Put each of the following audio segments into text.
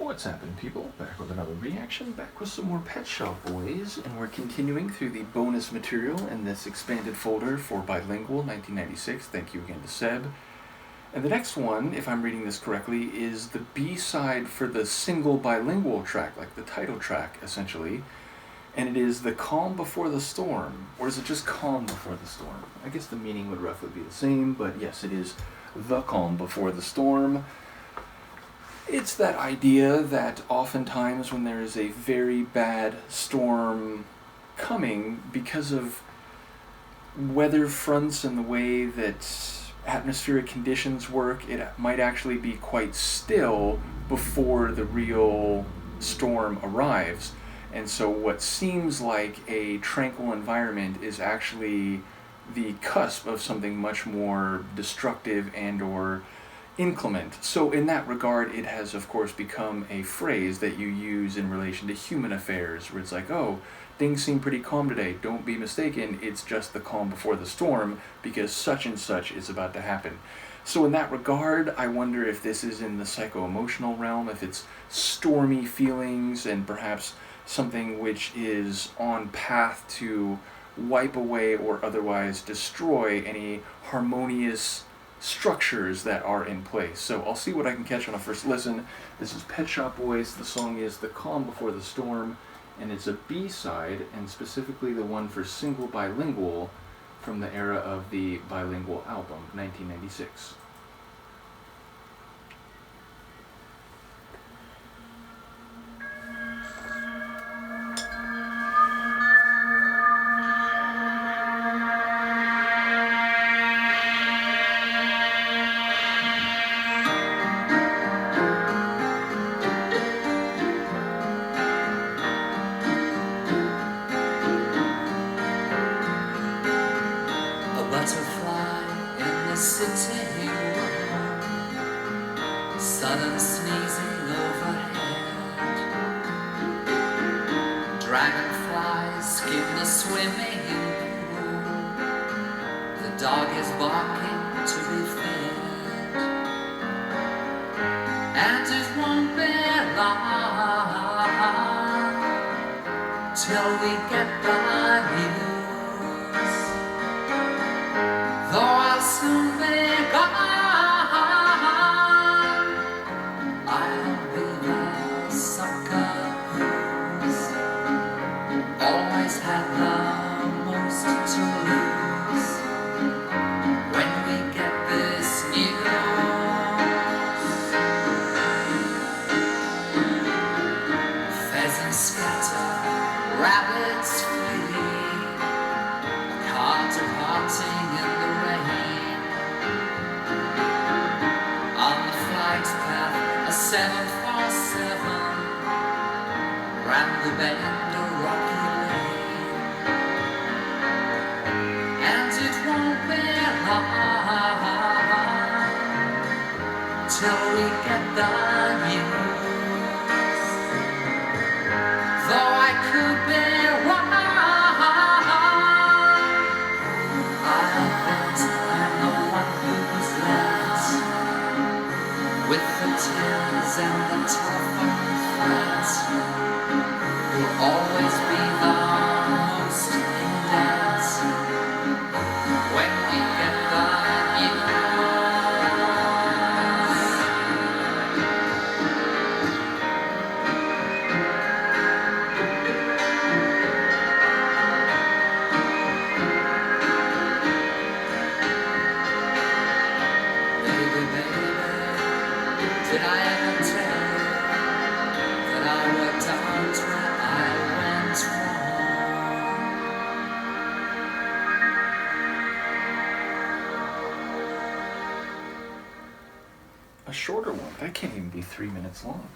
What's happening, people? Back with another reaction, back with some more Pet Shop Boys, and we're continuing through the bonus material in this expanded folder for Bilingual 1996. Thank you again to Seb. And the next one, if I'm reading this correctly, is the B-side for the single bilingual track, like the title track, essentially. And it is The Calm Before the Storm. Or is it just Calm Before the Storm? I guess the meaning would roughly be the same, but yes, it is The Calm Before the Storm. It's that idea that oftentimes when there is a very bad storm coming, because of weather fronts and the way that atmospheric conditions work, it might actually be quite still before the real storm arrives. And so what seems like a tranquil environment is actually the cusp of something much more destructive and or inclement. So in that regard, it has of course become a phrase that you use in relation to human affairs, where it's like, oh, things seem pretty calm today. Don't be mistaken, it's just the calm before the storm, because such and such is about to happen. So in that regard, I wonder if this is in the psycho-emotional realm, if it's stormy feelings and perhaps something which is on path to wipe away or otherwise destroy any harmonious structures that are in place. So I'll see what I can catch on a first listen. This is Pet Shop Boys. The song is The Calm Before the Storm, and it's a B-side, and specifically the one for single bilingual from the era of the Bilingual album, 1996. Butterfly in the sitting room, sudden sneezing overhead. Dragonflies skim the swimming pool. The dog is barking to be fed, and it won't be long till we get the news. Though I'll soon be gone, I'll be the sucker who's always had the most to lose. When we get this news, pheasants scatter, rabbits flee, cars are parting in the rain. On the flight path, a 747 round the bend, a rocky lane. And it won't be long till we get the news. Though I could be wrong, with the tears and the telephone threads, will always be the most in debt when we get the news. Baby, baby, did I ever tell you that I worked out where I went wrong? A shorter one. That can't even be 3 minutes long.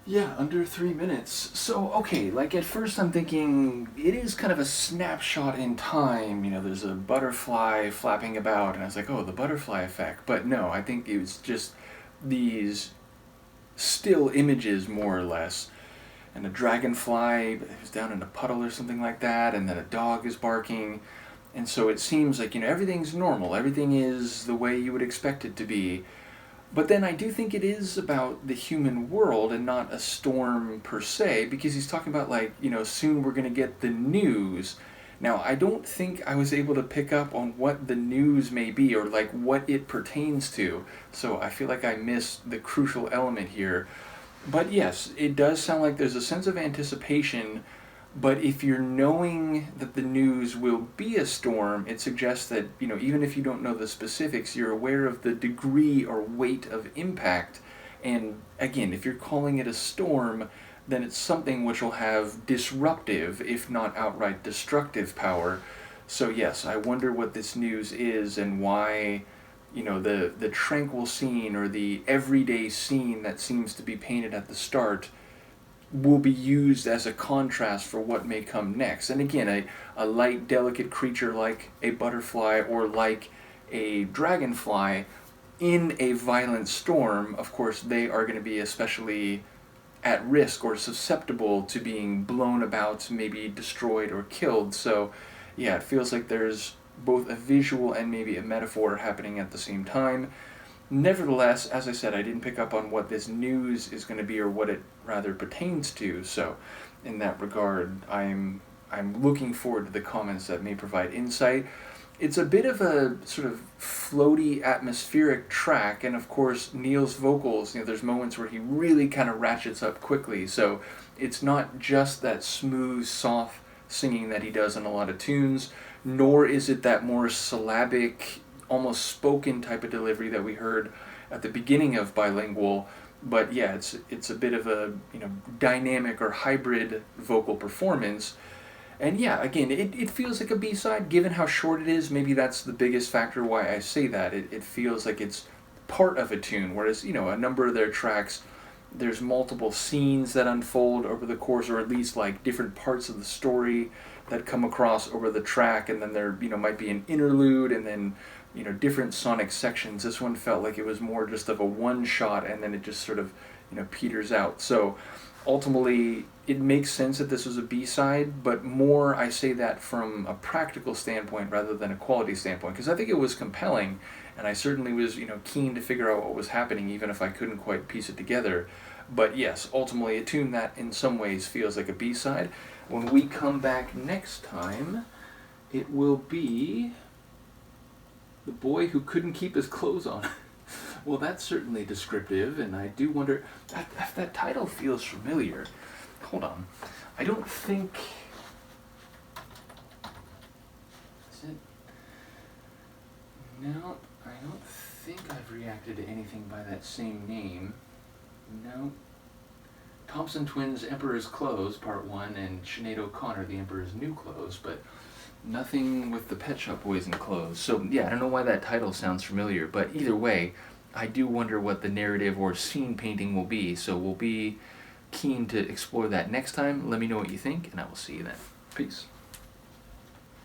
Yeah, under 3 minutes. So, okay, like at first I'm thinking it is kind of a snapshot in time. You know, there's a butterfly flapping about, and I was like, oh, the butterfly effect. But no, I think it was just these still images, more or less. And a dragonfly is down in a puddle or something like that, and then a dog is barking. And so it seems like, everything's normal. Everything is the way you would expect it to be. But then I do think it is about the human world and not a storm per se, because he's talking about, like, soon we're going to get the news. Now, I don't think I was able to pick up on what the news may be or, like, what it pertains to. So I feel like I missed the crucial element here. But yes, it does sound like there's a sense of anticipation. But if you're knowing that the news will be a storm, it suggests that, even if you don't know the specifics, you're aware of the degree or weight of impact. And again, if you're calling it a storm, then it's something which will have disruptive, if not outright destructive power. So yes, I wonder what this news is and why, the tranquil scene or the everyday scene that seems to be painted at the start will be used as a contrast for what may come next. And again, a light, delicate creature like a butterfly or like a dragonfly in a violent storm, of course, they are going to be especially at risk or susceptible to being blown about, maybe destroyed or killed. So, yeah, it feels like there's both a visual and maybe a metaphor happening at the same time. Nevertheless, as I said, I didn't pick up on what this news is going to be or what it rather pertains to. So, in that regard, I'm looking forward to the comments that may provide insight. It's a bit of a sort of floaty, atmospheric track, and of course, Neil's vocals, there's moments where he really kind of ratchets up quickly. So, it's not just that smooth, soft singing that he does in a lot of tunes, nor is it that more syllabic, almost spoken type of delivery that we heard at the beginning of Bilingual. But yeah, it's a bit of a dynamic or hybrid vocal performance. And yeah, again, it feels like a B-side given how short it is. Maybe that's the biggest factor why I say that. It feels like it's part of a tune, whereas a number of their tracks, there's multiple scenes that unfold over the course, or at least like different parts of the story that come across over the track, and then there might be an interlude and then different sonic sections. This one felt like it was more just of a one shot, and then it just sort of peters out. So ultimately it makes sense that this was a B-side, but more I say that from a practical standpoint rather than a quality standpoint, because I think it was compelling, and I certainly was keen to figure out what was happening even if I couldn't quite piece it together. But yes, ultimately a tune that in some ways feels like a B-side. When we come back next time, it will be The Boy Who Couldn't Keep His Clothes On. Well, that's certainly descriptive, and I do wonder, that title feels familiar. Hold on. I don't think... Is it? No, I don't think I've reacted to anything by that same name. No. Thompson Twins' Emperor's Clothes, Part 1, and Sinead O'Connor, The Emperor's New Clothes, but nothing with the Pet Shop Boys in clothes. So yeah, I don't know why that title sounds familiar, but either way, I do wonder what the narrative or scene painting will be, so we'll be keen to explore that next time. Let me know what you think, and I will see you then. Peace.